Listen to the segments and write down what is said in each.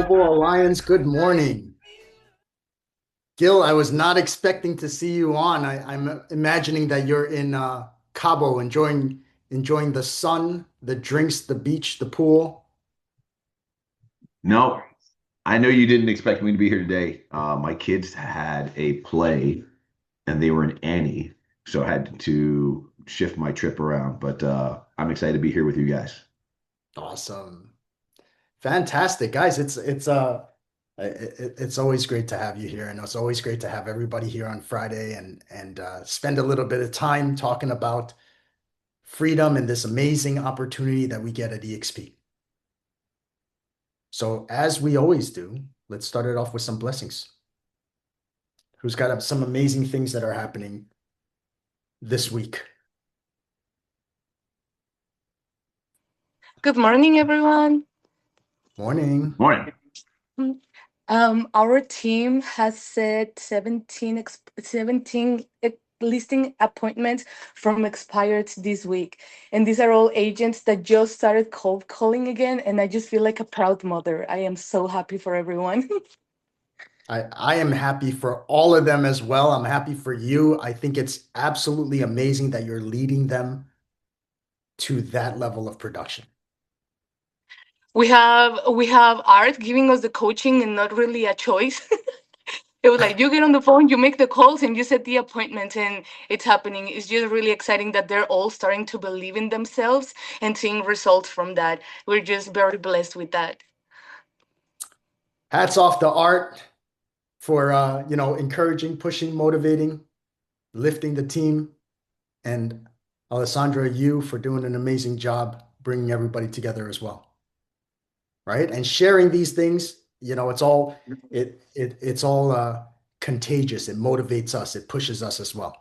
Global Alliance, good morning. Gil, I was not expecting to see you on. I'm imagining that you're in Cabo enjoying the sun, the drinks, the beach, the pool. No, I know you didn't expect me to be here today. My kids had a play and they were in Annie, so I had to shift my trip around. But I'm excited to be here with you guys. Awesome. Fantastic, guys. It's always great to have you here, and it's always great to have everybody here on Friday and spend a little bit of time talking about freedom and this amazing opportunity that we get at eXp. So, as we always do, let's start it off with some blessings. Who's got some amazing things that are happening this week? Good morning, everyone. Morning. Morning. Our team has set 17 listing appointments from expired this week. And these are all agents that just started cold calling again. And I just feel like a proud mother. I am so happy for everyone. I am happy for all of them as well. I'm happy for you. I think it's absolutely amazing that you're leading them to that level of production. We have Art giving us the coaching and not really a choice. It was like you get on the phone, you make the calls, and you set the appointment, and it's happening. It's just really exciting that they're all starting to believe in themselves and seeing results from that. We're just very blessed with that. Hats off to Art for encouraging, pushing, motivating, lifting the team, and Alessandra, you for doing an amazing job bringing everybody together as well. Right? And sharing these things, it's all contagious. It motivates us. It pushes us as well.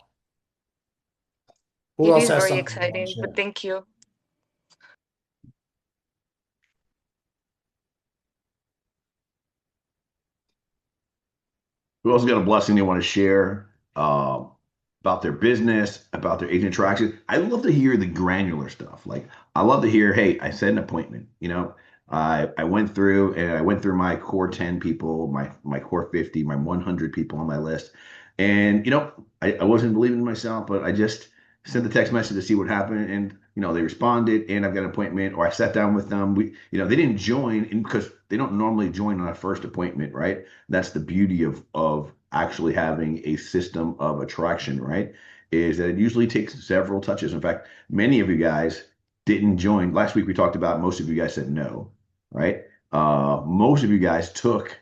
Who It else is has very something they want to exciting, but share? thank you. Who else got a blessing they want to share about their business, about their agent interaction? I love to hear the granular stuff. Like I love to hear, hey, I set an appointment. I went through my core 10 people, my core 50, my 100 people on my list. And I wasn't believing in myself, but I just sent the text message to see what happened. And they responded and I've got an appointment, or I sat down with them. They didn't join because they don't normally join on a first appointment, right? That's the beauty of actually having a system of attraction, right? Is that it usually takes several touches. In fact, many of you guys didn't join. Last week we talked about most of you guys said no, right? Most of you guys took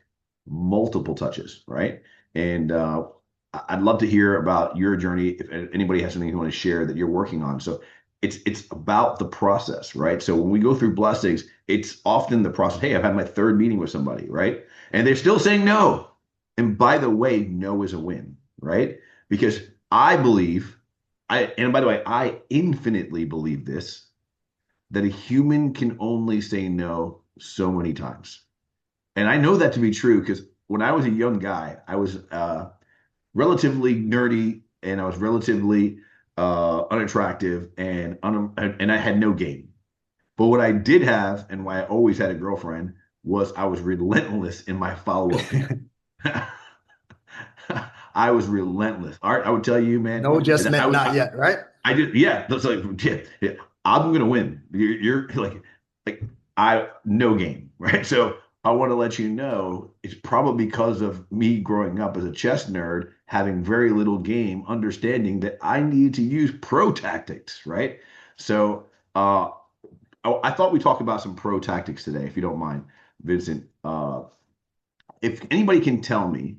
multiple touches, right? And I'd love to hear about your journey. If anybody has something you want to share that you're working on, so it's about the process, right? So when we go through blessings, it's often the process. Hey, I've had my third meeting with somebody, right? And they're still saying no. And by the way, no is a win, right? Because I believe, and by the way, I infinitely believe this, that a human can only say no so many times. And I know that to be true because when I was a young guy, I was relatively nerdy and I was relatively unattractive and I had no game. But what I did have and why I always had a girlfriend was I was relentless in my follow-up game. I was relentless. Art, I would tell you, man, No just that I meant was not yet, right? I did, yeah. That's like, yeah, yeah, I'm gonna win. You're like, I no game, right? So I want to let you know it's probably because of me growing up as a chess nerd, having very little game, understanding that I needed to use pro tactics, right? So I thought we talk about some pro tactics today, if you don't mind, Vincent. If anybody can tell me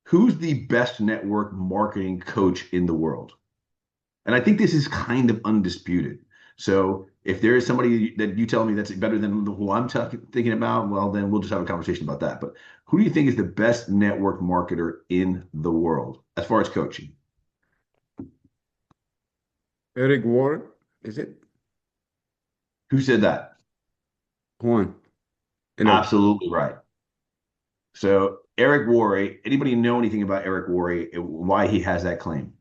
who's the best network marketing coach in the world? And I think this is kind of undisputed. So if there is somebody that you tell me that's better than who I'm thinking about, well, then we'll just have a conversation about that. But who do you think is the best network marketer in the world as far as coaching? Eric Worre, is it? Who said that? Juan. Hello. Absolutely right. So Eric Worre, anybody know anything about Eric Worre, why he has that claim?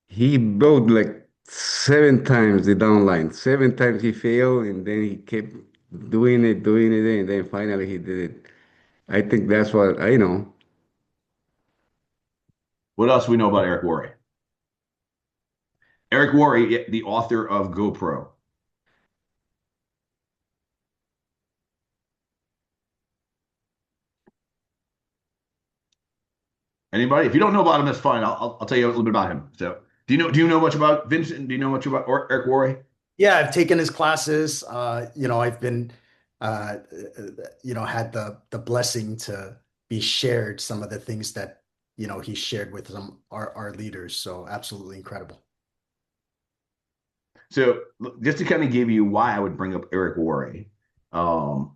He built like 7 times the downline. 7 times he failed, and then he kept doing it, and then finally he did it. I think that's what I know. What else do we know about Eric Worre? Eric Worre, the author of GoPro. Anybody? If you don't know about him, that's fine. I'll tell you a little bit about him. So, do you know much about Vincent? Do you know much about Eric Worre? Yeah, I've taken his classes. I've been, uh, had the blessing to be shared some of the things that, he shared with some our leaders. So absolutely incredible. So, just to kind of give you why I would bring up Eric Worre, and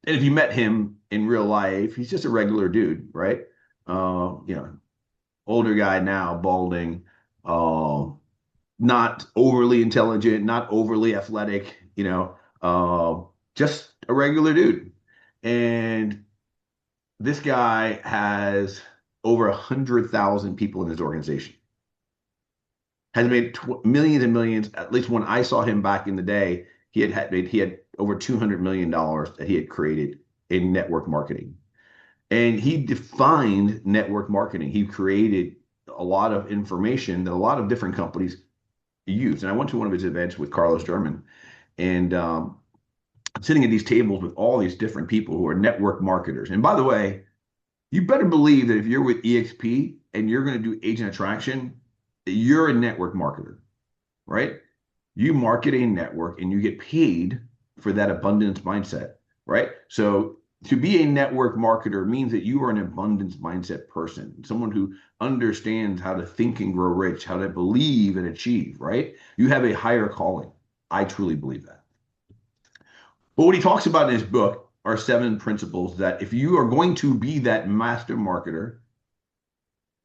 if you met him in real life, he's just a regular dude, right? You know, older guy now, balding, not overly intelligent, not overly athletic, just a regular dude. And this guy has over 100,000 people in his organization. Has made millions and millions. At least when I saw him back in the day, he had over $200 million that he had created in network marketing. And he defined network marketing. He created a lot of information that a lot of different companies use. And I went to one of his events with Carlos German, and sitting at these tables with all these different people who are network marketers. And by the way, you better believe that if you're with eXp and you're going to do agent attraction, you're a network marketer, right? You market a network and you get paid for that abundance mindset, right? So to be a network marketer means that you are an abundance mindset person, someone who understands how to think and grow rich, how to believe and achieve, right? You have a higher calling. I truly believe that. But what he talks about in his book are 7 principles that if you are going to be that master marketer,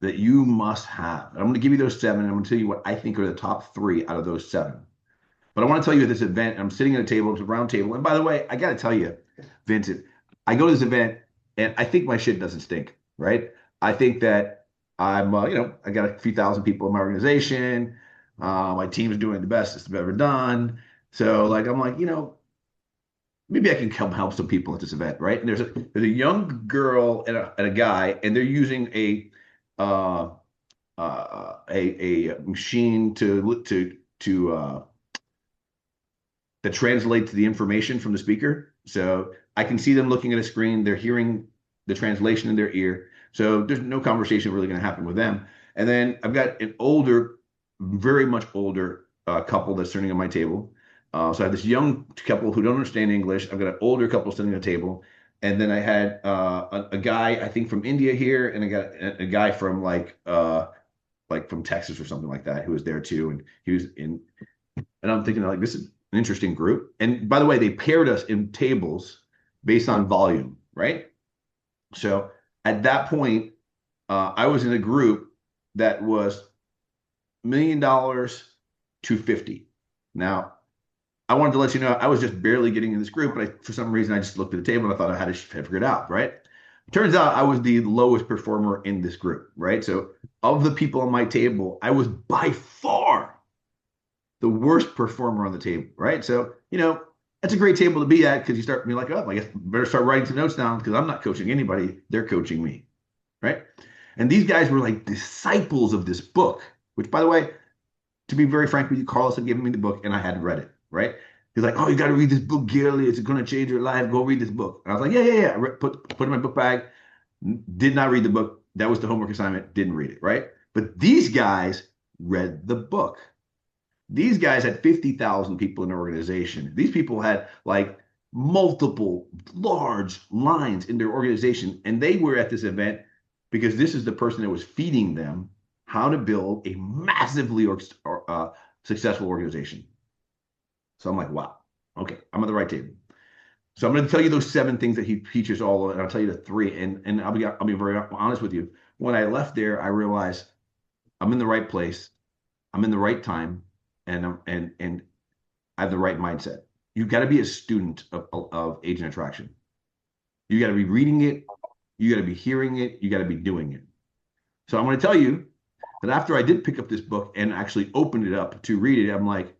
that you must have. And I'm going to give you those 7. And I'm going to tell you what I think are the top 3 out of those 7. But I want to tell you at this event, I'm sitting at a table, it's a round table. And by the way, I got to tell you, Vincent, I go to this event and I think my shit doesn't stink, right? I think that I'm, I got a few thousand people in my organization. My team is doing the best it's ever done. So like, I'm like, maybe I can come help some people at this event, right? And there's a young girl and a guy, and they're using uh, a machine that translates the information from the speaker. So I can see them looking at a screen. They're hearing the translation in their ear. So there's no conversation really going to happen with them. And then I've got an older, very much older couple that's sitting at my table. So I have this young couple who don't understand English. I've got an older couple sitting at a table. And then I had a guy, I think from India here, and I got a guy from like from Texas or something like that who was there too. And he was in, and I'm thinking like, this is an interesting group. And by the way, they paired us in tables based on volume, right? So at that point, I was in a group that was $1 million to 50. Now, I wanted to let you know I was just barely getting in this group, but for some reason I just looked at the table and I thought I had to figure it out, right? Turns out I was the lowest performer in this group, right? So of the people on my table, I was by far the worst performer on the table, right? So, that's a great table to be at because you start being like, oh, I guess I better start writing some notes down because I'm not coaching anybody. They're coaching me, right? And these guys were like disciples of this book, which by the way, to be very frank with you, Carlos had given me the book and I hadn't read it, right? He's like, oh, you got to read this book, Gilly. It's going to change your life. Go read this book. And I was like, yeah. Put it in my book bag. Did not read the book. That was the homework assignment. Didn't read it, right? But these guys read the book. These guys had 50,000 people in their organization. These people had like multiple large lines in their organization. And they were at this event because this is the person that was feeding them how to build a massively successful organization. So I'm like, wow, okay, I'm at the right table. So I'm going to tell you those 7 things that he teaches all of, and I'll tell you the 3. And I'll be very honest with you. When I left there, I realized I'm in the right place, I'm in the right time, and I have the right mindset. You've got to be a student of agent attraction. You got to be reading it, you got to be hearing it, you got to be doing it. So I'm going to tell you that after I did pick up this book and actually opened it up to read it, I'm like,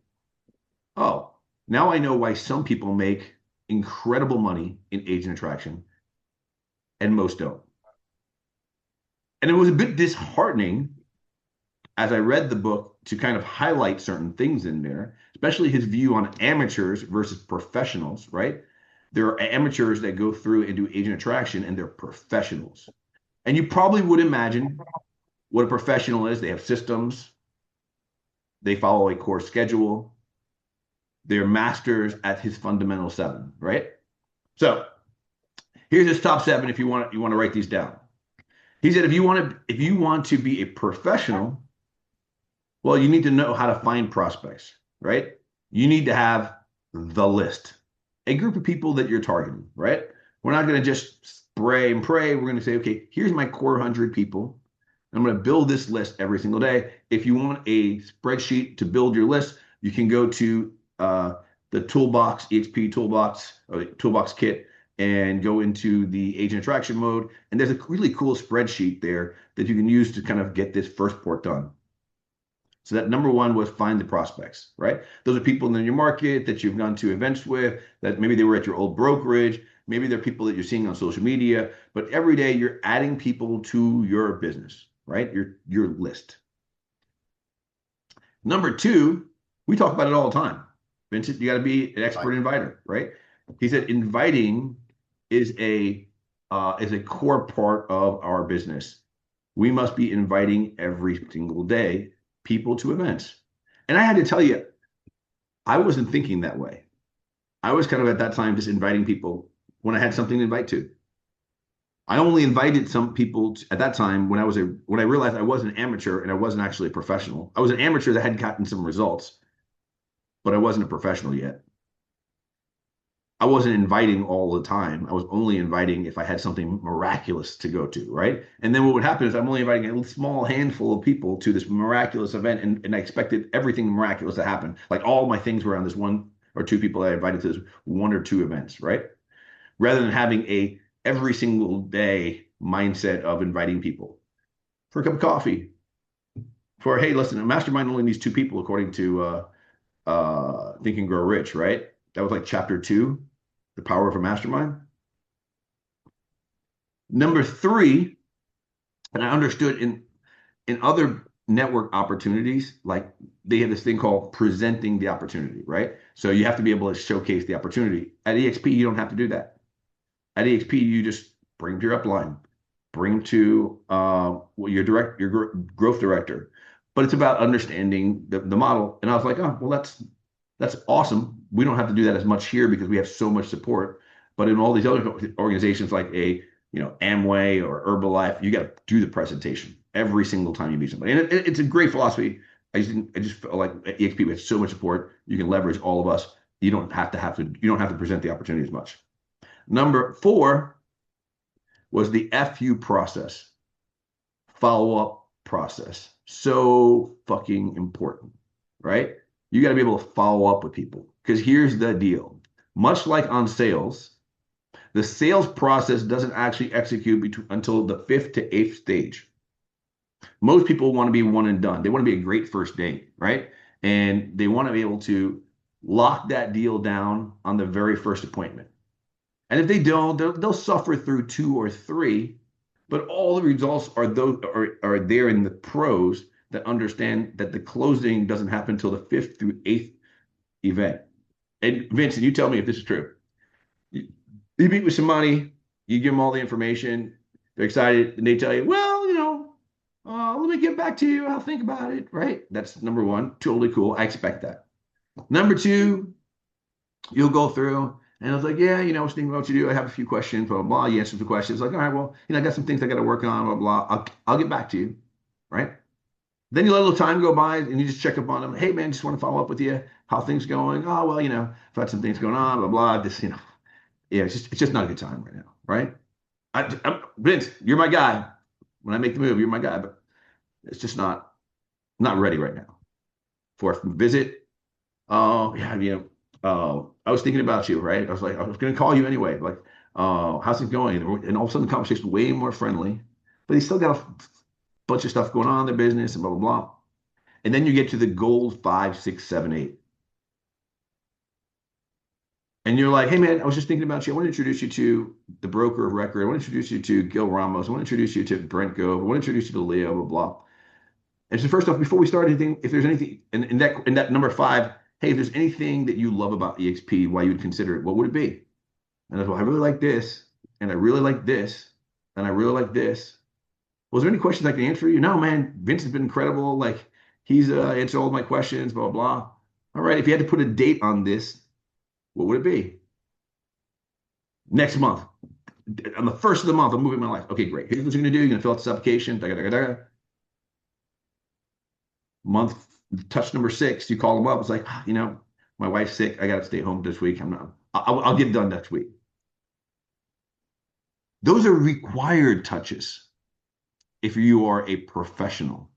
oh, now I know why some people make incredible money in agent attraction, and most don't. And it was a bit disheartening as I read the book to kind of highlight certain things in there, especially his view on amateurs versus professionals, right? There are amateurs that go through and do agent attraction, and they're professionals. And you probably would imagine what a professional is. They have systems, they follow a course schedule, they're masters at his fundamental 7, right? So here's his top 7 if you want to write these down. He said if you want to be a professional, well, you need to know how to find prospects, right? You need to have the list, a group of people that you're targeting, right? We're not going to just spray and pray. We're going to say, okay, here's my core 100 people. I'm going to build this list every single day. If you want a spreadsheet to build your list, you can go to the toolbox, eXp toolbox, or toolbox kit, and go into the agent attraction mode. And there's a really cool spreadsheet there that you can use to kind of get this first port done. So that number 1 was find the prospects, right? Those are people in your market that you've gone to events with, that maybe they were at your old brokerage. Maybe they're people that you're seeing on social media, but every day you're adding people to your business, right? Your list. Number 2, we talk about it all the time. Vincent, you got to be an expert inviter, right? He said inviting is a core part of our business. We must be inviting every single day people to events. And I had to tell you, I wasn't thinking that way. I was kind of at that time just inviting people when I had something to invite to. I only invited some people at that time when I realized I was an amateur and I wasn't actually a professional. I was an amateur that had gotten some results, but I wasn't a professional yet. I wasn't inviting all the time. I was only inviting if I had something miraculous to go to, right? And then what would happen is I'm only inviting a small handful of people to this miraculous event, and I expected everything miraculous to happen. Like all my things were on this 1 or 2 people that I invited to this 1 or 2 events, right? Rather than having a every single day mindset of inviting people for a cup of coffee, for, hey, listen, a mastermind only needs 2 people according to Think and Grow Rich, right? That was like chapter 2. The power of a mastermind. Number 3, and I understood in other network opportunities, like they have this thing called presenting the opportunity, right? So you have to be able to showcase the opportunity. At eXp, you don't have to do that. At eXp, you just bring to your upline, bring to your growth director. But it's about understanding the model. And I was like, oh, well, that's awesome. We don't have to do that as much here because we have so much support. But in all these other organizations like Amway or Herbalife, you got to do the presentation every single time you meet somebody. And it's a great philosophy. I just felt like at eXp we have so much support. You can leverage all of us. You don't have to present the opportunity as much. Number 4 was the FU process, follow-up process. So fucking important, right? You got to be able to follow up with people, because here's the deal. Much like on sales, the sales process doesn't actually execute until the 5th to 8th stage. Most people want to be one and done. They want to be a great first date, right? And they want to be able to lock that deal down on the very first appointment. And if they don't, they'll suffer through 2 or 3, but all the results are there in the pros that understand that the closing doesn't happen until the 5th through 8th event. And Vincent, you tell me if this is true. You meet with somebody, you give them all the information, they're excited, and they tell you, well, let me get back to you. I'll think about it, right? That's number 1. Totally cool. I expect that. Number 2, you'll go through, and I was like, yeah, I was thinking about what you do. I have a few questions, blah, blah, blah. You answer the questions. Like, all right, well, I got some things I got to work on, blah, blah. I'll get back to you, right? Then you let a little time go by, and you just check up on them. Hey, man, just want to follow up with you. How things going? Oh, well, I've had some things going on, blah, blah. This, yeah, it's just not a good time right now, right? Vince, you're my guy. When I make the move, you're my guy, but it's just not ready right now for a visit. Oh, yeah, I was thinking about you, right? I was going to call you anyway. Like, how's it going? And all of a sudden the conversation was way more friendly, but he still got a bunch of stuff going on in their business and blah, blah, blah. And then you get to the gold 5, 6, 7, 8. And you're like, hey man, I was just thinking about you. I want to introduce you to the broker of record. I want to introduce you to Gil Ramos. I want to introduce you to Brent Gove. I want to introduce you to Leo, blah, blah. And so first off, before we start anything, if there's anything in that number 5, hey, if there's anything that you love about EXP, why you would consider it, what would it be? And I was, well, I really like this, and I really like this, and I really like this. Was there any questions I can answer you? No, man, Vince has been incredible. Like he's answered all my questions, blah, blah, blah. All right, if you had to put a date on this, what would it be? Next month. On the first of the month, I'm moving my life. Okay, great. Here's what you're going to do. You're going to fill out this application. Da, da, da, da. Month, touch number 6, you call them up. It's like, my wife's sick. I got to stay home this week. I'll get it done next week. Those are required touches if you are a professional.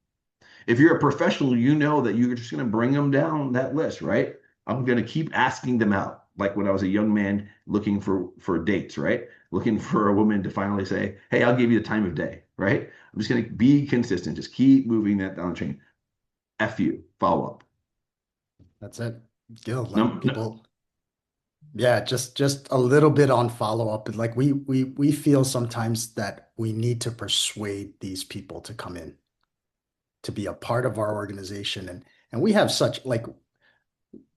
If you're a professional, you know that you're just going to bring them down that list, right? I'm going to keep asking them out. Like when I was a young man looking for dates, right? Looking for a woman to finally say, hey, I'll give you the time of day, right? I'm just going to be consistent. Just keep moving that down the chain. F you, follow up. That's it. Gil, No, like people, yeah, just a little bit on follow up. Like we feel sometimes that we need to persuade these people to come in, to be a part of our organization. And we have such like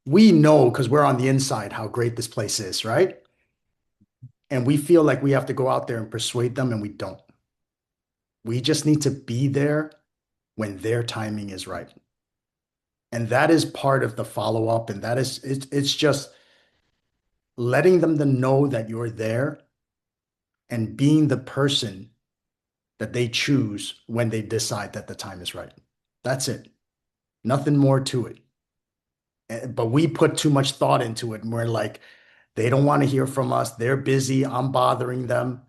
we know because we're on the inside how great this place is, right? And we feel like we have to go out there and persuade them, and we don't. We just need to be there when their timing is right. And that is part of the follow up. And that is, it's just letting them to know that you're there and being the person that they choose when they decide that the time is right. That's it. Nothing more to it. But we put too much thought into it, and we're like, they don't want to hear from us. They're busy. I'm bothering them.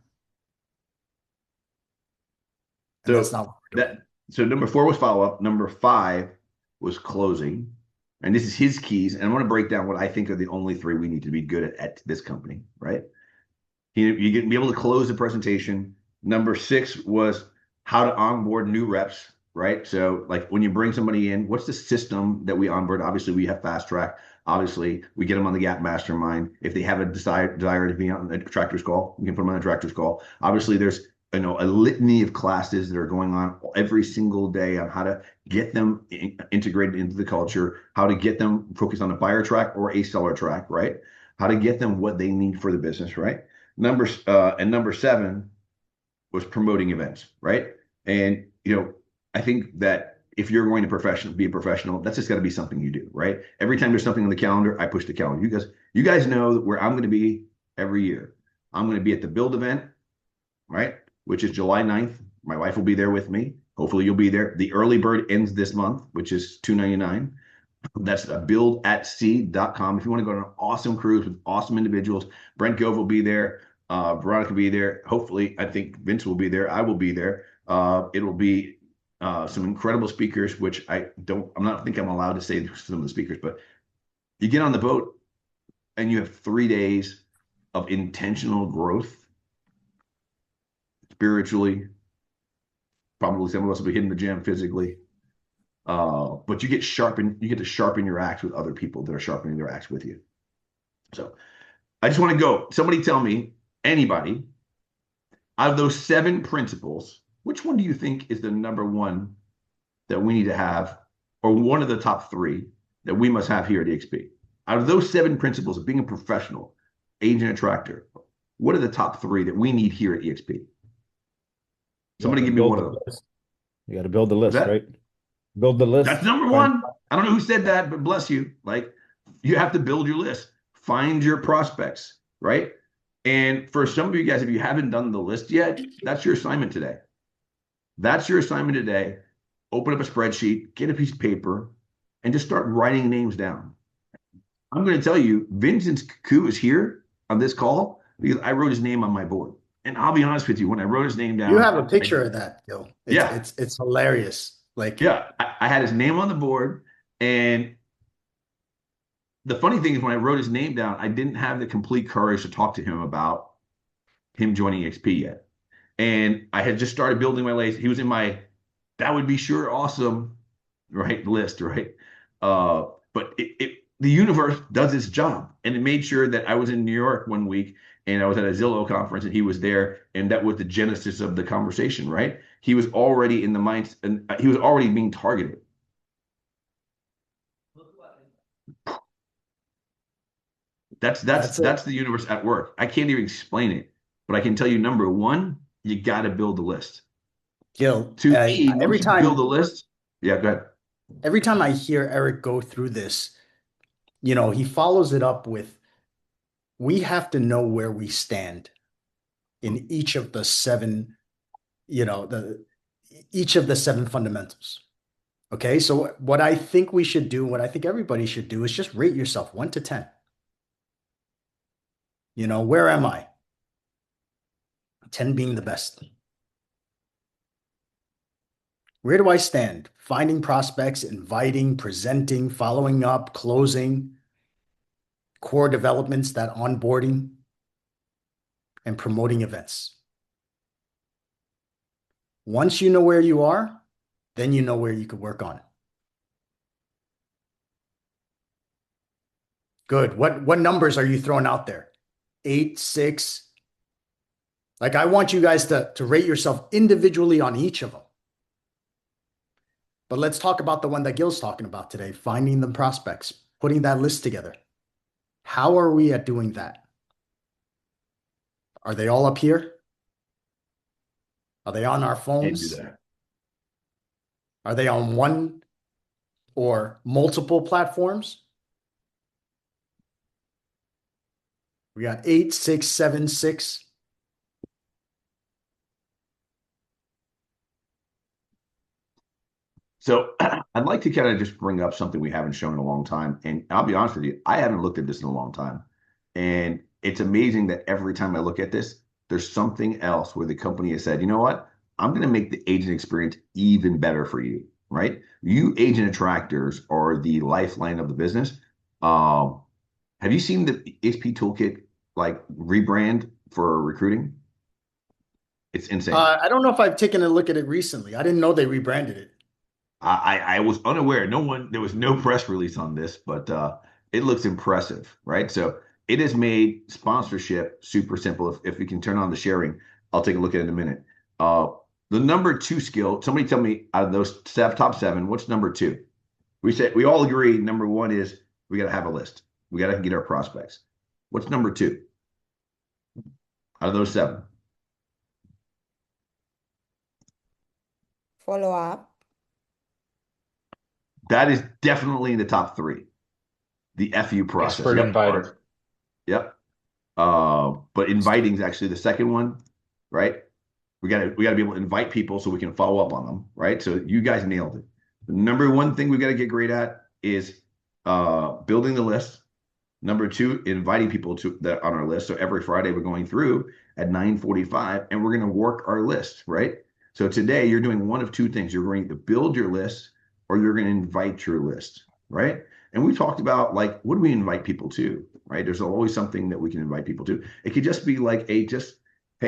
And that's not what we're doing. So number 4 was follow up. Number 5 was closing. And this is his keys. And I want to break down what I think are the only 3 we need to be good at this company, right? You can be able to close the presentation. Number 6 was how to onboard new reps, right? So like when you bring somebody in, what's the system that we onboard? Obviously, we have fast track. Obviously, we get them on the Gap Mastermind. If they have a desire to be on a tractor's call, we can put them on a tractor's call. Obviously, there's a litany of classes that are going on every single day on how to get them integrated into the culture, how to get them focused on a buyer track or a seller track, right? How to get them what they need for the business, right? Number 7 was promoting events, right? And I think that if you're going to be a professional, that's just got to be something you do, right? Every time there's something on the calendar, I push the calendar. You guys know where I'm going to be every year. I'm going to be at the Build event, right? Which is July 9th. My wife will be there with me. Hopefully you'll be there. The early bird ends this month, which is $299. That's buildatc.com. If you want to go on an awesome cruise with awesome individuals, Brent Gove will be there. Veronica will be there. Hopefully, I think Vince will be there. I will be there. It'll be some incredible speakers, which I'm not think I'm allowed to say some of the speakers, but you get on the boat and you have 3 days of intentional growth spiritually. Probably some of us will be hitting the gym physically. But you get to sharpen your axe with other people that are sharpening their axe with you. So I just want to go. Somebody tell me, anybody, out of those 7 principles, which one do you think is the number 1 that we need to have, or one of the top 3 that we must have here at eXp? Out of those 7 principles of being a professional agent attractor, what are the top 3 that we need here at eXp? Somebody give me one of them. You got to build the list, That- right? Build the list. That's number 1. I don't know who said that, but bless you. Like, you have to build your list. Find your prospects, right? And for some of you guys, if you haven't done the list yet, that's your assignment today. That's your assignment today. Open up a spreadsheet, get a piece of paper, and just start writing names down. I'm going to tell you, Vincent's coup is here on this call because I wrote his name on my board. And I'll be honest with you, when I wrote his name down, You have a picture of that, Gil. Yeah. It's hilarious. Like, yeah, I had his name on the board, and the funny thing is when I wrote his name down, I didn't have the complete courage to talk to him about him joining eXp yet. And I had just started building my list. He was in my, that would be sure awesome, right, list, right? But the universe does its job. And it made sure that I was in New York one week and I was at a Zillow conference and he was there. And that was the genesis of the conversation, right? He was already in the mind and he was already being targeted. That's it. the universe at work. I can't even explain it, but I can tell you number one, you got to build the list. Gil, To me, once every you build time the list, yeah, go ahead. every time I hear Eric go through this, he follows it up with, we have to know where we stand in each of the seven, the each of the seven fundamentals. Okay, so what I think we should do, what I think everybody should do is just rate yourself 1 to 10. Where am I? 10 being the best. Where do I stand? Finding prospects, inviting, presenting, following up, closing, core developments, that onboarding, and promoting events. Once you know where you are, then you know where you could work on. Good. What numbers are you throwing out there? 8, 6? Like, I want you guys to rate yourself individually on each of them. But let's talk about the one that Gil's talking about today, finding the prospects, putting that list together. How are we at doing that? Are they all up here? Are they on our Can't do phones? that. Are they on one or multiple platforms? We got 8, 6, 7, 6. So I'd like to kind of just bring up something we haven't shown in a long time. And I'll be honest with you, I haven't looked at this in a long time. And it's amazing that every time I look at this, there's something else where the company has said, you know what? I'm going to make the agent experience even better for you, right? You agent attractors are the lifeline of the business. Have you seen the eXp toolkit like rebrand for recruiting? It's insane. I don't know if I've taken a look at it recently. I didn't know they rebranded it. I was unaware. There was no press release on this, but it looks impressive, right? So it has made sponsorship super simple. If we can turn on the sharing, I'll take a look at it in a minute. The number 2 skill, somebody tell me out of those top 7, what's number 2? We all agree number 1 is we got to have a list. We got to get our prospects. What's number 2 out of those 7? Follow up. That is definitely in the top 3. The FU process. Expert inviter. Yep. But inviting is actually the second one, right? We gotta be able to invite people so we can follow up on them, right? So you guys nailed it. The number 1 thing we've got to get great at is building the list. Number 2, inviting people to that on our list. So every Friday we're going through at 9:45 and we're going to work our list, right? So today you're doing one of 2 things. You're going to build your list or you're going to invite your list, right? And we talked about, like, what do we invite people to, right? There's always something that we can invite people to. It could just be like hey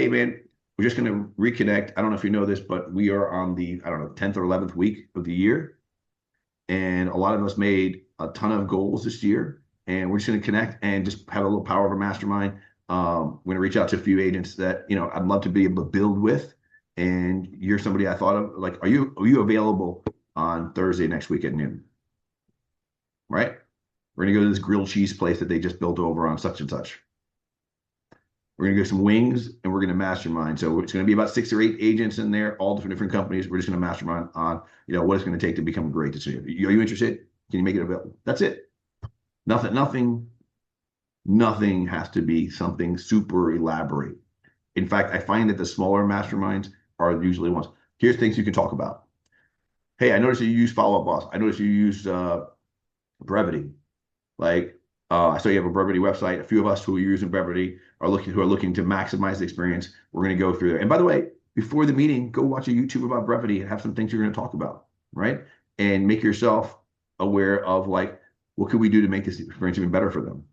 man, we're just going to reconnect. I don't know if you know this, but we are on the, 10th or 11th week of the year. And a lot of us made a ton of goals this year. And we're just going to connect and just have a little power of a mastermind. We're going to reach out to a few agents that, I'd love to be able to build with. And you're somebody I thought of, like, are you available on Thursday next week at noon? Right? We're going to go to this grilled cheese place that they just built over on such and such. We're going to get some wings and we're going to mastermind. So it's going to be about 6 or 8 agents in there, all different companies. We're just going to mastermind on, what it's going to take to become great. Are you interested? Can you make it available? That's it. Nothing has to be something super elaborate. In fact, I find that the smaller masterminds are usually ones. Here's things you can talk about. Hey, I noticed that you use Follow Up Boss. I noticed you use Brevity. Like, I saw you have a Brevity website. A few of us who are using Brevity are looking to maximize the experience. We're going to go through there. And by the way, before the meeting, go watch a YouTube about Brevity and have some things you're going to talk about, right? And make yourself aware of, like, what could we do to make this experience even better for them?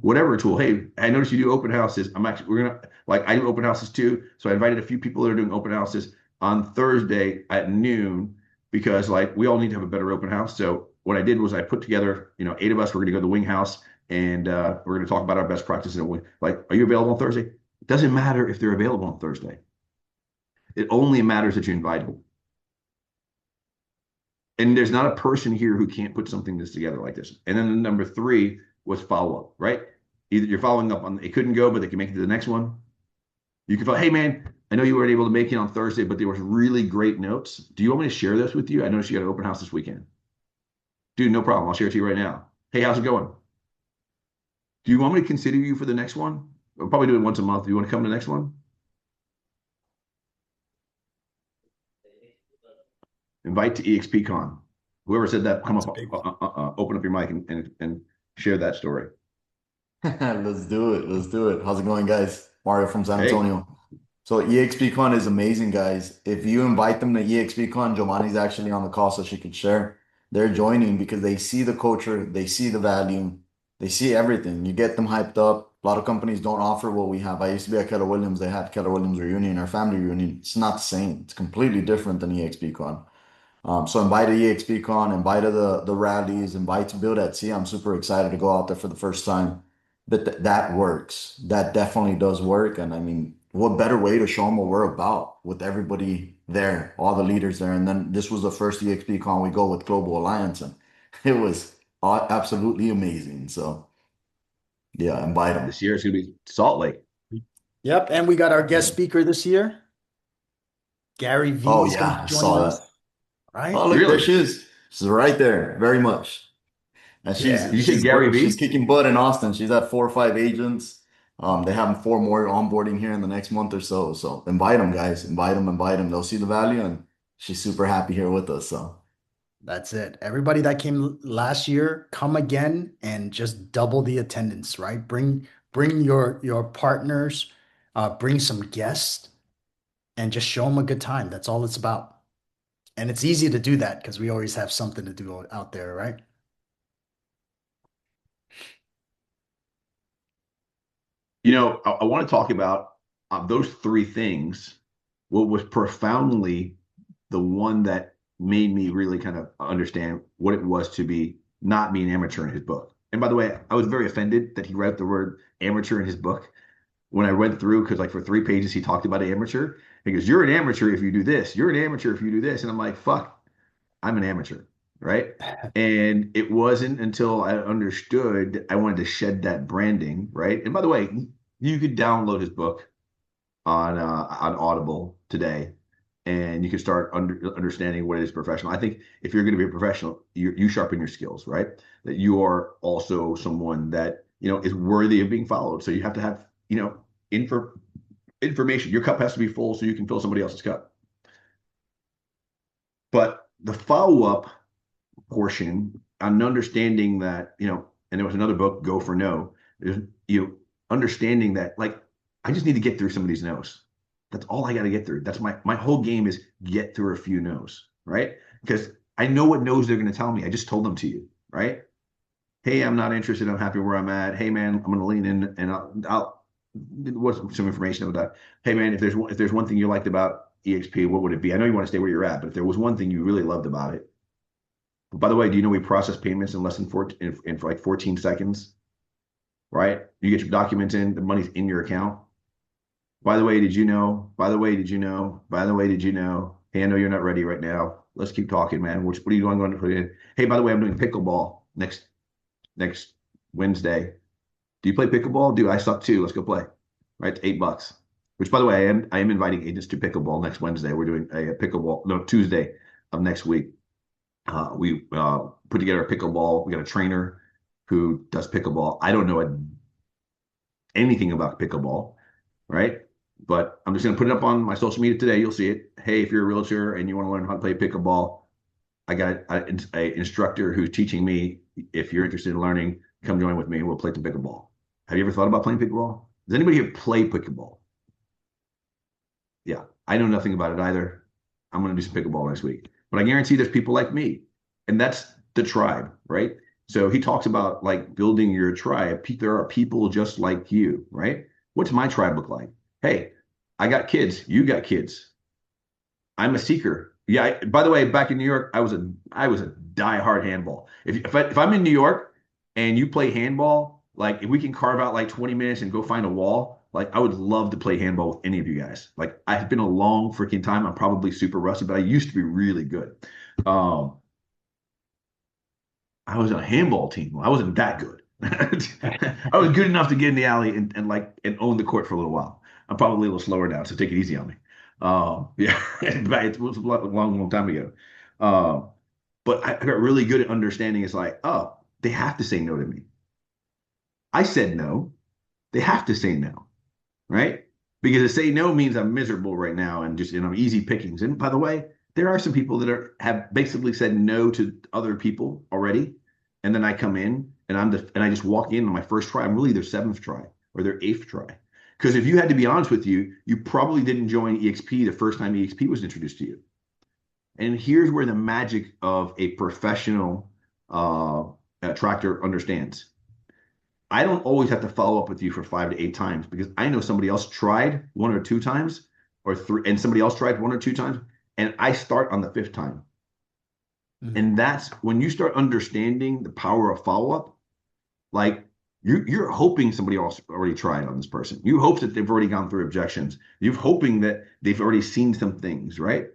Whatever tool. Hey, I noticed you do open houses. I do open houses too. So I invited a few people that are doing open houses on Thursday at noon because, like, we all need to have a better open house. So what I did was I put together, 8 of us. We're going to go to the wing house and we're going to talk about our best practices. Like, are you available on Thursday? It doesn't matter if they're available on Thursday. It only matters that you invite them. And there's not a person here who can't put something this together like this. And then number 3 was follow up, right? Either you're following up on it couldn't go, but they can make it to the next one. You can follow, hey man, I know you weren't able to make it on Thursday, but there was really great notes. Do you want me to share this with you? I noticed you got an open house this weekend. Dude, no problem. I'll share it to you right now. Hey, how's it going? Do you want me to consider you for the next one? We'll probably do it once a month. Do you want to come to the next one? Invite to eXpCon. Whoever said that, come up, open up your mic and share that story. Let's do it. Let's do it. How's it going, guys? Mario from San Hey. Antonio. So eXpCon is amazing, guys. If you invite them to eXpCon, Giovanni's actually on the call so she could share. They're joining because they see the culture, they see the value, they see everything. You get them hyped up. A lot of companies don't offer what we have. I used to be at Keller Williams. They had Keller Williams reunion, our family reunion. It's not the same. It's completely different than eXpCon. So invite to eXpCon, invite to the rallies, invite to Build at Sea. I'm super excited to go out there for the first time. That works. That definitely does work. And I mean, what better way to show them what we're about with everybody there, all the leaders there. And then this was the first eXpCon we go with Global Alliance, and it was absolutely amazing. So yeah, invite them. This year it's going to be Salt Lake. Yep. And we got our guest speaker this year. Gary V Oh is going yeah, to I be joining saw us. that. Right? Oh, look, Really? there she is. She's right there, very much. And Yeah. Did you say Gary V? she's kicking butt in Austin. She's at 4 or 5 agents. They have 4 more onboarding here in the next month or so. So invite them, guys. Invite them, invite them. They'll see the value, and she's super happy here with us. So That's it. Everybody that came last year, come again and just double the attendance, right? Bring your partners, bring some guests, and just show them a good time. That's all it's about. And it's easy to do that because we always have something to do out there, right? I want to talk about those 3 things. What was profoundly the one that made me really kind of understand what it was to not be an amateur in his book. And by the way, I was very offended that he wrote the word amateur in his book when I went through, because like for 3 pages, he talked about amateur. He goes, you're an amateur if you do this. You're an amateur if you do this. And I'm like, fuck, I'm an amateur, right? And it wasn't until I understood I wanted to shed that branding, right? And by the way, you could download his book on Audible today, and you can start understanding what it is professional. I think if you're going to be a professional, you sharpen your skills, right? That you are also someone that is worthy of being followed. So you have to have information. Your cup has to be full so you can fill somebody else's cup. But the follow-up portion, on understanding that, and there was another book, Go for No, understanding that, like, I just need to get through some of these no's. That's all I got to get through. That's my whole game, is get through a few no's, right? Because I know what no's they're going to tell me. I just told them to you, right? Hey, I'm not interested. I'm happy where I'm at. Hey, man, I'm going to lean in and I'll what's some information about that. Hey, man, if there's one thing you liked about eXp, what would it be? I know you want to stay where you're at, but if there was one thing you really loved about it. By the way, do you know we process payments in less than 14 seconds? Right? You get your documents in, the money's in your account. By the way, did you know? By the way, did you know? By the way, did you know? Hey, I know you're not ready right now. Let's keep talking, man. What are you going to put in? Hey, by the way, I'm doing pickleball next Wednesday. Do you play pickleball? Dude, I suck too. Let's go play. Right? It's $8. Which, by the way, I am inviting agents to pickleball next Wednesday. We're doing a pickleball, no, Tuesday of next week. We put together a pickleball. We got a trainer who does pickleball. I don't know anything about pickleball, right? But I'm just going to put it up on my social media today. You'll see it. Hey, if you're a realtor and you want to learn how to play pickleball, I got an instructor who's teaching me. If you're interested in learning, come join with me. We'll play some pickleball. Have you ever thought about playing pickleball? Does anybody here play pickleball? Yeah, I know nothing about it either. I'm going to do some pickleball next week. But I guarantee there's people like me. And that's the tribe, right? So he talks about like building your tribe. There are people just like you, right? What's my tribe look like? Hey, I got kids. You got kids. I'm a seeker. Yeah. By the way, back in New York, I was a diehard handball. If I'm in New York and you play handball, like if we can carve out like 20 minutes and go find a wall, like I would love to play handball with any of you guys. Like I've been a long freaking time. I'm probably super rusty, but I used to be really good. Um, I was on a handball team. I wasn't that good. I was good enough to get in the alley and own the court for a little while. I'm probably a little slower now, so take it easy on me. Yeah, but it was a long time ago. Uh, but I got really good at understanding. It's like, oh, they have to say no to me. I said no. They have to say no, right? Because to say no means I'm miserable right now and just I'm easy pickings. And by the way, there are some people that have basically said no to other people already, and then I come in and I just walk in on my first try. I'm really their seventh try or their eighth try. Because if you had to be honest with you, you probably didn't join EXP the first time EXP was introduced to you. And here's where the magic of a professional attractor understands. I don't always have to follow up with you for 5 to 8 times because I know somebody else tried 1 or 2 times or three, and somebody else tried 1 or 2 times, and I start on the fifth time. And that's when you start understanding the power of follow-up, like you're hoping somebody else already tried on this person. You hope that they've already gone through objections. You're hoping that they've already seen some things, right?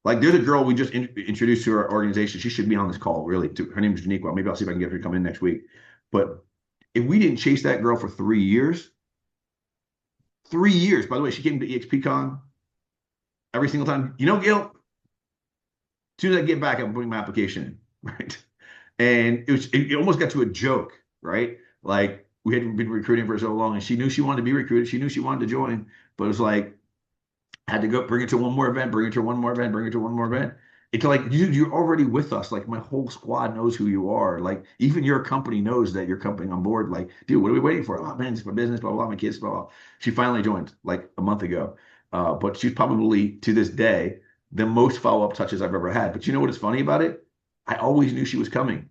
Like there's a girl we just introduced to our organization. She should be on this call, really. Her name is Janiqua. Maybe I'll see if I can get her to come in next week. But if we didn't chase that girl for 3 years, 3 years, by the way, she came to eXpCon every single time. Gil, as soon as I get back, I'm putting my application in, right? And it almost got to a joke, right? Like we had been recruiting for so long and she knew she wanted to be recruited. She knew she wanted to join, but it was like, had to go bring her to one more event, bring her to one more event, bring her to one more event. It's like you're already with us. Like my whole squad knows who you are. Like even your company knows that you're coming on board. Like, dude, what are we waiting for? Oh man, it's my business, blah blah, my kids, blah blah. She finally joined like a month ago, but she's probably to this day the most follow-up touches I've ever had. But you know what is funny about it? I always knew she was coming.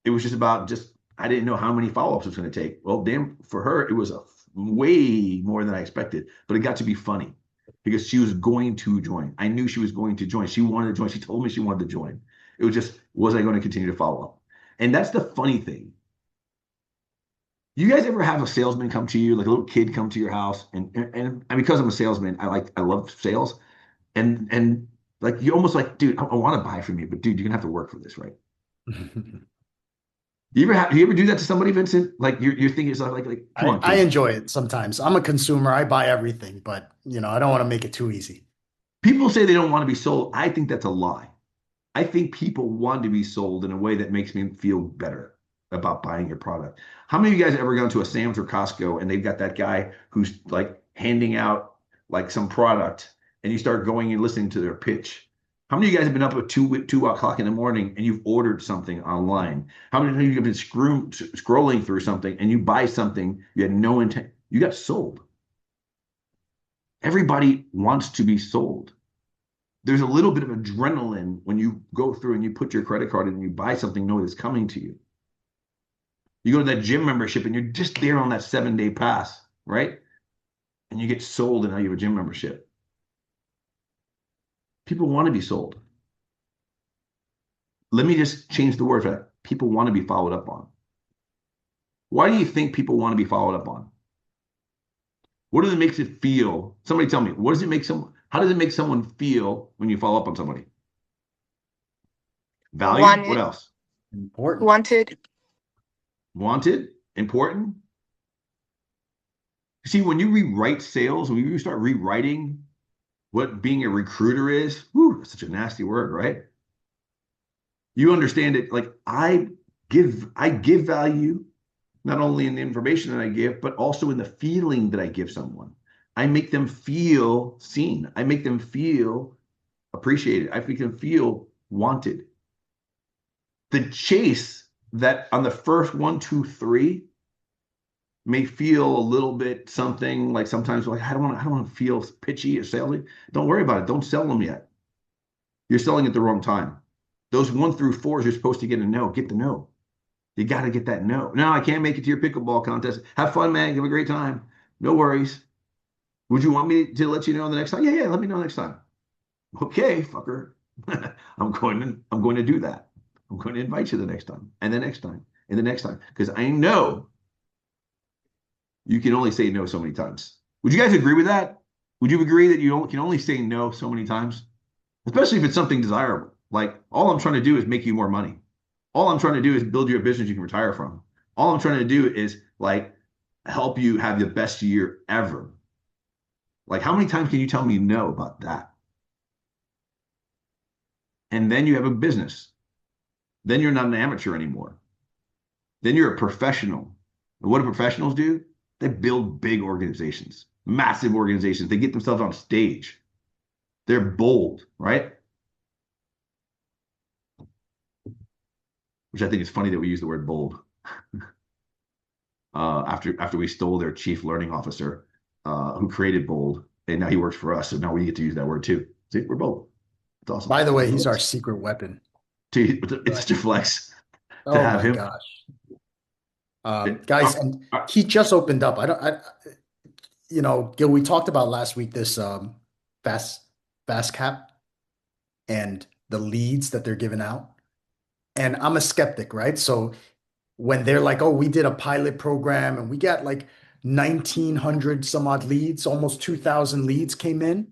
It was just I didn't know how many follow-ups it was going to take. Well, damn, for her, it was way more than I expected, but it got to be funny because she was going to join. I knew she was going to join. She wanted to join. She told me she wanted to join. It was just, was I going to continue to follow up? And that's the funny thing. You guys ever have a salesman come to you, like a little kid come to your house, and because I'm a salesman, I love sales, and like you almost like, dude, I want to buy from you, but dude, you're gonna have to work for this, right? Do you ever do that to somebody, Vincent? Like you're thinking yourself like come on, I kid. enjoy it sometimes. I'm a consumer. I buy everything, but I don't want to make it too easy. People say they don't want to be sold. I think that's a lie. I think people want to be sold in a way that makes me feel better about buying your product. How many of you guys ever gone to a Sam's or Costco and they've got that guy who's like handing out like some product and you start going and listening to their pitch? How many of you guys have been up at 2 o'clock in the morning and you've ordered something online? How many of you have been scrolling through something and you buy something you had no intent? You got sold. Everybody wants to be sold. There's a little bit of adrenaline when you go through and you put your credit card in and you buy something knowing it's coming to you. You go to that gym membership and you're just there on that 7-day pass, right? And you get sold and now you have a gym membership. People want to be sold. Let me just change the word for that. People want to be followed up on. Why do you think people want to be followed up on? What does it make it feel? Somebody tell me, how does it make someone feel when you follow up on somebody? Value? Wanted. What else? Important. Wanted. Wanted? Important? See, when you rewrite sales, when you start rewriting what being a recruiter is, whew, that's such a nasty word, right? You understand it. Like I give value not only in the information that I give, but also in the feeling that I give someone. I make them feel seen. I make them feel appreciated. I make them feel wanted. The chase that on the first 1, 2, 3 may feel a little bit something like sometimes like I don't want to feel pitchy or salesy. Don't worry about it. Don't sell them yet. You're selling at the wrong time. Those 1 through 4s you're supposed to get a no. Get the no. You got to get that no. No, I can't make it to your pickleball contest. Have fun, man. Have a great time. No worries. Would you want me to let you know the next time? Yeah, let me know next time. Okay, fucker. I'm going to do that. I'm going to invite you the next time and the next time and the next time because I know you can only say no so many times. Would you guys agree with that? Would you agree that you can only say no so many times? Especially if it's something desirable. Like all I'm trying to do is make you more money. All I'm trying to do is build you a business you can retire from. All I'm trying to do is like help you have the best year ever. Like how many times can you tell me no about that? And then you have a business. Then you're not an amateur anymore. Then you're a professional. And what do professionals do? They build big organizations, massive organizations. They get themselves on stage. They're bold, right? Which I think is funny that we use the word bold. After we stole their chief learning officer, who created bold, and now he works for us. So now we get to use that word too. See, we're bold. It's awesome. By the way, he's our secret weapon. It's such a flex to Oh have my him. gosh. Guys, and he just opened up. Gil, we talked about last week this fast cap and the leads that they're giving out. And I'm a skeptic, right? So when they're like, oh, we did a pilot program and we got like 1,900 some odd leads, almost 2,000 leads came in.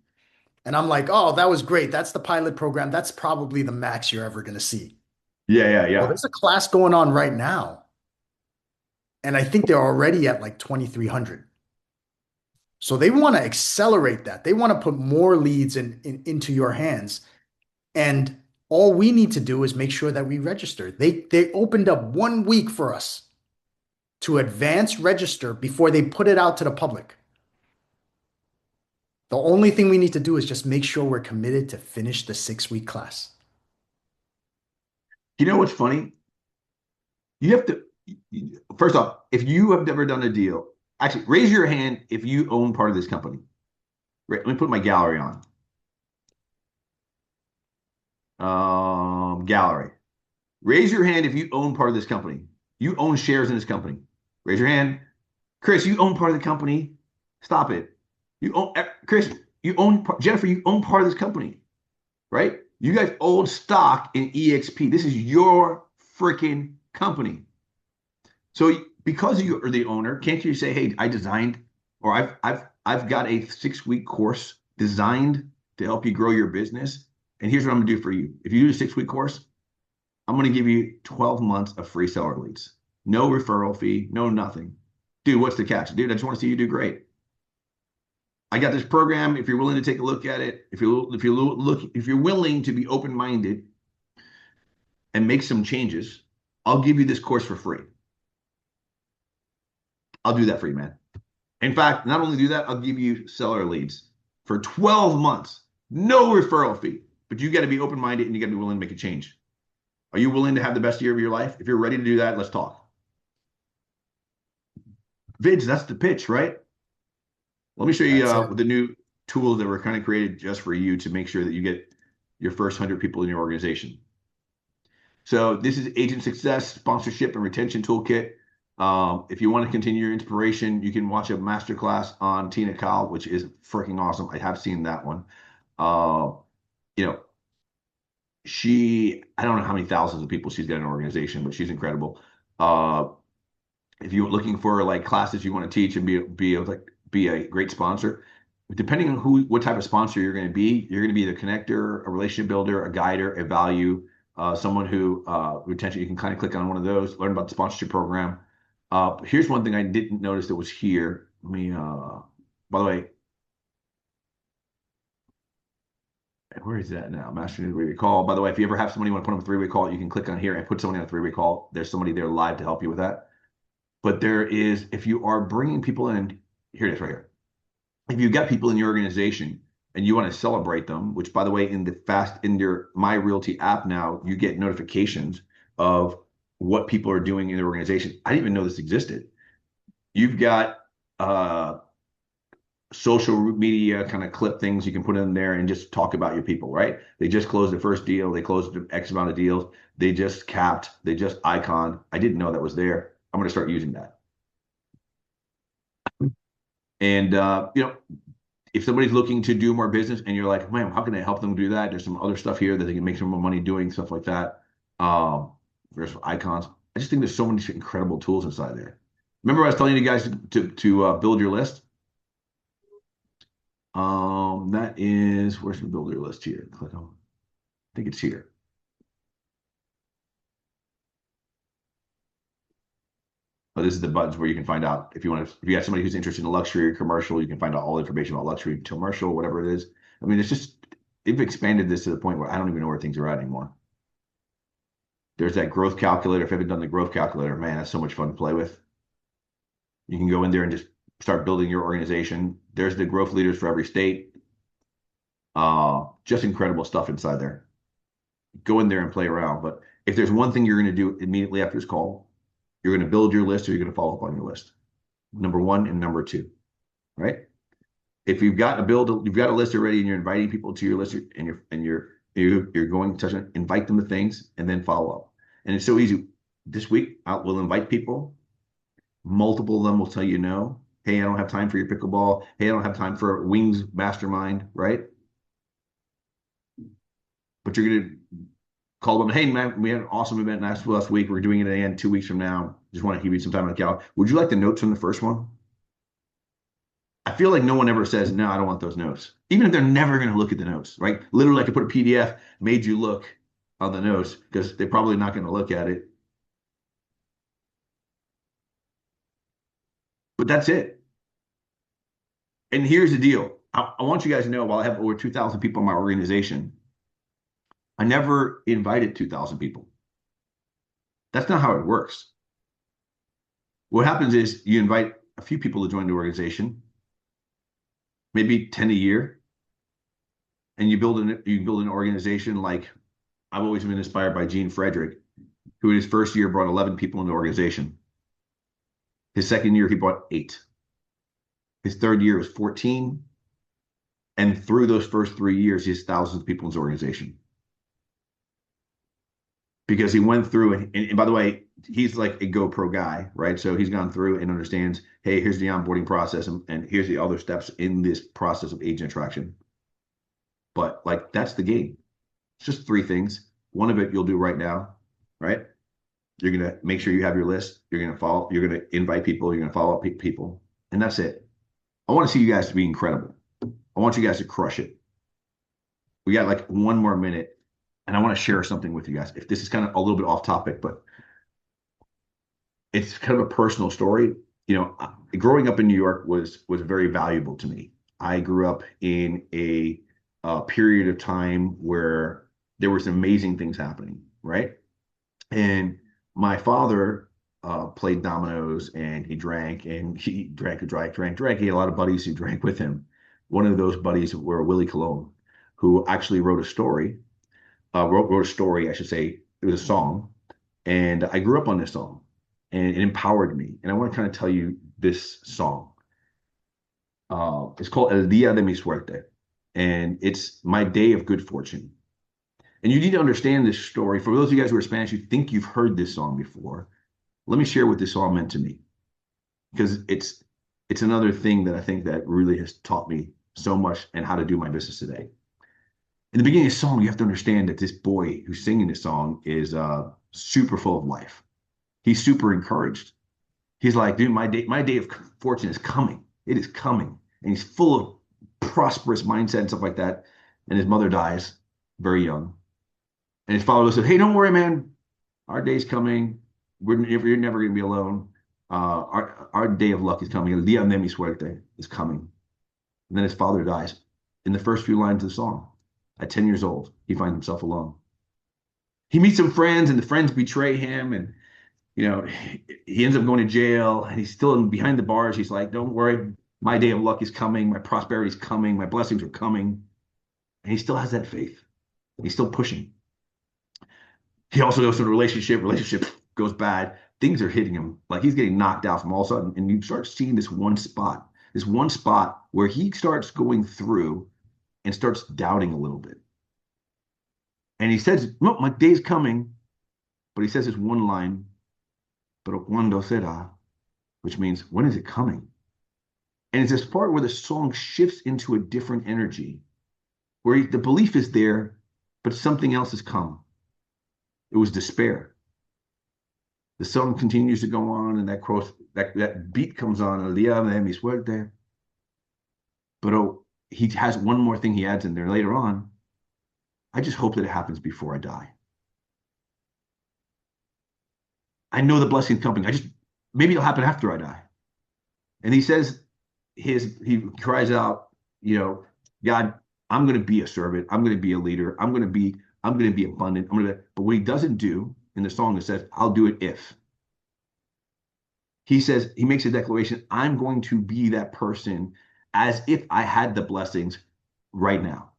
And I'm like, oh, that was great. That's the pilot program. That's probably the max you're ever going to see. Yeah. Well, there's a class going on right now. And I think they're already at like 2,300. So they want to accelerate that. They want to put more leads into your hands. And all we need to do is make sure that we register. They opened up 1 week for us to advance register before they put it out to the public. The only thing we need to do is just make sure we're committed to finish the 6-week class. You know what's funny? You have to, first off, if you have never done a deal, actually raise your hand if you own part of this company. Let me put my gallery on. Gallery. Raise your hand if you own part of this company. You own shares in this company. Raise your hand. Chris, you own part of the company. Stop it. You own, Chris, you own, Jennifer, you own part of this company, right? You guys own stock in eXp. This is your freaking company. So because you are the owner, can't you say, hey, I designed, or I've got a 6-week course designed to help you grow your business. And here's what I'm gonna do for you. If you do a 6-week course, I'm gonna give you 12 months of free seller leads. No referral fee, no nothing. Dude, what's the catch? Dude, I just want to see you do great. I got this program. If you're willing to take a look at it, if you're willing to be open-minded and make some changes, I'll give you this course for free. I'll do that for you, man. In fact, not only do that, I'll give you seller leads for 12 months. No referral fee, but you got to be open-minded and you got to be willing to make a change. Are you willing to have the best year of your life? If you're ready to do that, let's talk. Vince, that's the pitch, right? Let me show you the new tools that were kind of created just for you to make sure that you get your first 100 people in your organization. So this is Agent Success Sponsorship and Retention Toolkit. If you want to continue your inspiration, you can watch a masterclass on Tina Kyle, which is freaking awesome. I have seen that one. I don't know how many thousands of people she's got in an organization, but she's incredible. If you're looking for like classes you want to teach and be able to be a great sponsor, depending on what type of sponsor you're going to be the connector, a relationship builder, a guider, a value, someone who retention. You can kind of click on one of those, learn about the sponsorship program. Here's one thing I didn't notice that was here. Let me, by the way, where is that now? Mastering the three-way call. By the way, if you ever have somebody you want to put on a three-way call, you can click on here and put somebody on a three-way call. There's somebody there live to help you with that. But there is, if you are bringing people in, here it is right here. If you've got people in your organization and you want to celebrate them, which by the way, in your My Realty app now, you get notifications of what people are doing in the organization. I didn't even know this existed. You've got social media kind of clip things you can put in there and just talk about your people, right? They just closed the first deal. They closed X amount of deals. They just capped. They just icon. I didn't know that was there. I'm going to start using that. And, if somebody's looking to do more business and you're like, man, how can I help them do that? There's some other stuff here that they can make some more money doing, stuff like that. There's icons. I just think there's so many incredible tools inside there. Remember I was telling you guys to build your list? That is, where's the build your list here? Click on, I think it's here. But this is the buttons where you can find out if you want to, if you have somebody who's interested in luxury or commercial, you can find out all the information about luxury, commercial, whatever it is. I mean, it's just, they've expanded this to the point where I don't even know where things are at anymore. There's that growth calculator. If you haven't done the growth calculator, man, that's so much fun to play with. You can go in there and just start building your organization. There's the growth leaders for every state. Just incredible stuff inside there. Go in there and play around. But if there's one thing you're going to do immediately after this call, you're going to build your list or you're going to follow up on your list. Number one and number two, right? If you've got a list already and you're inviting people to your list and you're going to invite them to things and then follow up. And it's so easy. This week, we'll invite people. Multiple of them will tell you no. Hey, I don't have time for your pickleball. Hey, I don't have time for Wings Mastermind, right? But you're going to call them, hey, man, we had an awesome event last week. We're doing it again 2 weeks from now. Just want to give you some time on the calendar. Would you like the notes from the first one? I feel like no one ever says, no, I don't want those notes. Even if they're never going to look at the notes, right? Literally, I could put a PDF, made you look on the notes because they're probably not going to look at it. But that's it. And here's the deal. I want you guys to know, while I have over 2,000 people in my organization, I never invited 2,000 people. That's not how it works. What happens is you invite a few people to join the organization, maybe 10 a year, and you build an organization. Like, I've always been inspired by Gene Frederick, who in his first year brought 11 people in the organization. His second year, he brought 8. His third year was 14. And through those first 3 years, he has thousands of people in his organization. Because he went through, and by the way, he's like a GoPro guy, right? So he's gone through and understands, hey, here's the onboarding process, and here's the other steps in this process of agent attraction. But like, that's the game. It's just 3 things. One of it you'll do right now, right? You're going to make sure you have your list. You're going to follow, you're going to invite people. You're going to follow up people. And that's it. I want to see you guys to be incredible. I want you guys to crush it. We got like 1 more minute. And I want to share something with you guys. If this is kind of a little bit off topic, but it's kind of a personal story. You know, growing up in New York was very valuable to me. I grew up in a period of time where there was amazing things happening, right? And my father played dominoes, and he drank, and he drank. He had a lot of buddies who drank with him. One of those buddies were Willie Colon, who actually wrote a story. Wrote a story, I should say. It was a song, and I grew up on this song, and it empowered me. And I want to kind of tell you this song. It's called El Día de mi Suerte, and it's my day of good fortune. And you need to understand this story. For those of you guys who are Spanish, you think you've heard this song before. Let me share what this song meant to me, because it's another thing that I think that really has taught me so much and how to do my business today. In the beginning of the song, you have to understand that this boy who's singing this song is super full of life. He's super encouraged. He's like, dude, my day of fortune is coming. It is coming. And he's full of prosperous mindset and stuff like that. And his mother dies very young. And his father said, hey, don't worry, man. Our day's coming. You're never going to be alone. Our day of luck is coming. El día de mi suerte is coming. And then his father dies in the first few lines of the song. At 10 years old, he finds himself alone. He meets some friends, and the friends betray him, and you know, he ends up going to jail, and he's still behind the bars. He's like, don't worry, my day of luck is coming, my prosperity is coming, my blessings are coming. And he still has that faith. He's still pushing. He also goes to a relationship goes bad. Things are hitting him, like he's getting knocked out from all of a sudden, and you start seeing this one spot where he starts going through and starts doubting a little bit. And he says, no, my day's coming. But he says this one line, pero cuando será, which means, when is it coming? And it's this part where the song shifts into a different energy, where the belief is there, but something else has come. It was despair. The song continues to go on, and that beat comes on, El día de mi suerte. But he has one more thing he adds in there later on. I just hope that it happens before I die. I know the blessing's coming. Maybe it'll happen after I die. And he says, he cries out, God, I'm going to be a servant. I'm going to be a leader. I'm going to be abundant. But what he doesn't do in the song, it says, I'll do it if. He says, he makes a declaration, I'm going to be that person as if I had the blessings right now.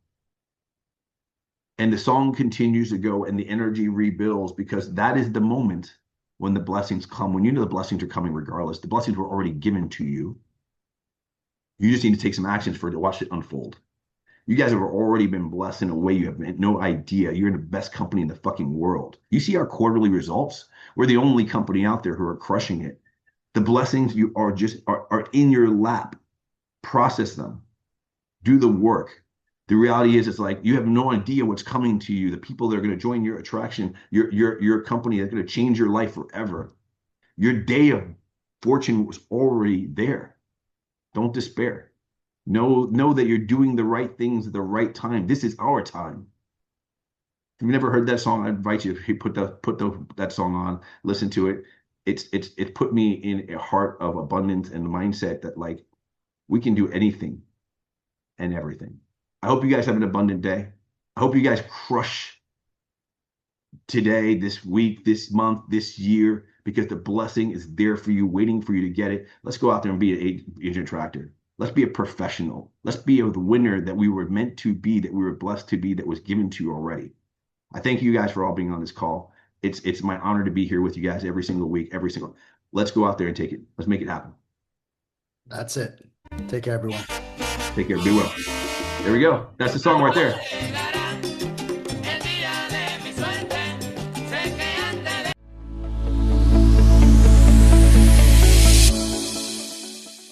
And the song continues to go and the energy rebuilds, because that is the moment when the blessings come. When you know the blessings are coming regardless, the blessings were already given to you. You just need to take some actions for it to watch it unfold. You guys have already been blessed in a way you have no idea. You're in the best company in the fucking world. You see our quarterly results? We're the only company out there who are crushing it. The blessings you are in your lap. Process them. Do the work. The reality is, it's like you have no idea what's coming to you. The people that are going to join your attraction, your company, that's going to change your life forever. Your day of fortune was already there. Don't despair. Know that you're doing the right things at the right time. This is our time. If you've never heard that song, I invite you to put that song on, listen to it. It's put me in a heart of abundance and mindset that, like, we can do anything and everything. I hope you guys have an abundant day. I hope you guys crush today, this week, this month, this year, because the blessing is there for you, waiting for you to get it. Let's go out there and be an agent attractor. Let's be a professional. Let's be the winner that we were meant to be, that we were blessed to be, that was given to you already. I thank you guys for all being on this call. It's my honor to be here with you guys every single week, Let's go out there and take it. Let's make it happen. That's it. Take care, everyone. Take care. Be well. There we go. That's the song right there.